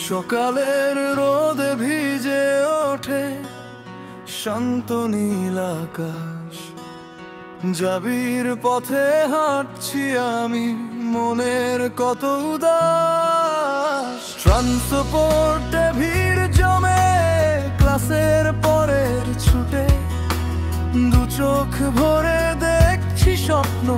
সকালের রোদে ভিজে ওঠে শান্ত নীল আকাশ। যাবির পথে হাঁটছি আমি, মনের কত উদাস। ট্রান্সপোর্টে ভিড় জমে ক্লাসের পরের ছুটে, দু চোখ ভরে দেখছি স্বপ্ন,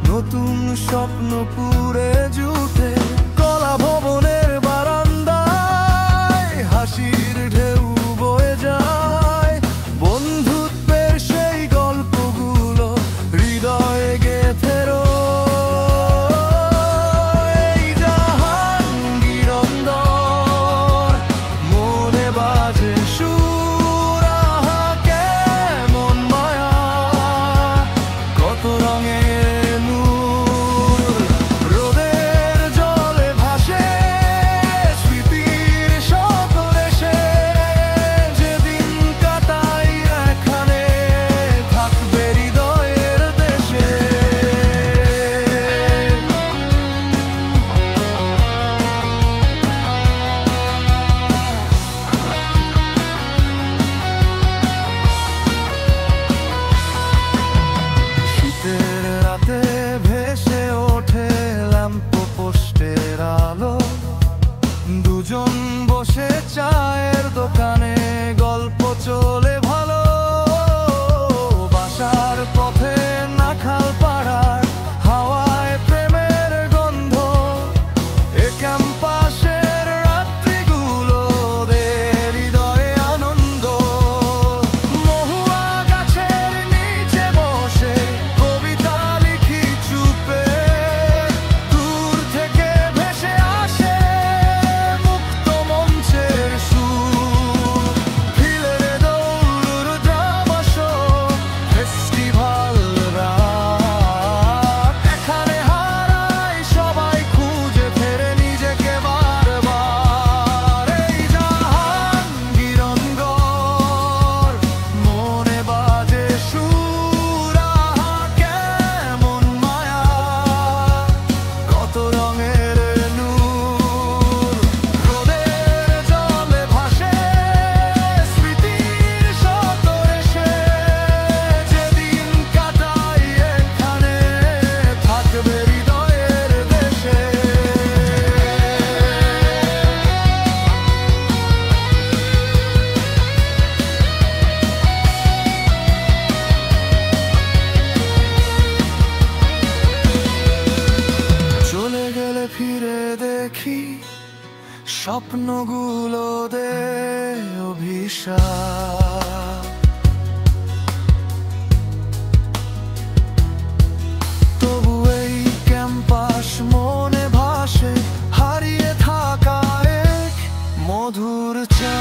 নতুন স্বপ্ন পুরে জুটে। কলা ভবনের বারান্দায় হাসির ঢেউ বয়ে যায়, বন্ধুত্বের সেই গল্পগুলো হৃদয়ে গেঁথে রয়। এই জাহাঙ্গীর অন্দর মনে বাজে সুর, আহা কেমন মায়া, কত রঙের নূর। রোদের জলে ভাসে স্মৃতির সকল এসে, যেদিন কাটাই এখানে থাকবে হৃদয়ের দেশে। শীতের রাতে ভেসে ওঠে ল্যাম্প পোস্টের আলো, দুজন বসে চায়ের দোকানে গল্প চলে ভালো। বাসার পথে নাখাল পাড়ার হাওয়ায় প্রেমের গন্ধ, এ ক্যাম্পাসের রাত্রিগুলো দের হৃদয়ে আনন্দ। মহুয়া গাছের নিচে বসে কবিতা লিখি চুপে, দূর থেকে ভেসে আসে মুক্ত মঞ্চের সুর। ফিলের দৌড়, ড্রামা শো, ফেস্টিভাল রাত, এখানে হারায় সবাই, খুঁজে ফেরে নিজেকে বারবার। এই জাহাঙ্গীর অন্দর মনে বাজে সুর, আহা কেমন মায়া, কত রঙের নূর। রোদের জলে ভাসে স্মৃতির সকল এসে, যেদিন কাটাই এখানে থাকবে হৃদয়ের দেশে। চলে গেলে ফিরে দেখি স্বপ্নগুলো দে অভিশাপ। তবু এই ক্যাম্পাস মনে ভাসে হারিয়ে থাকা এক মধুর চা।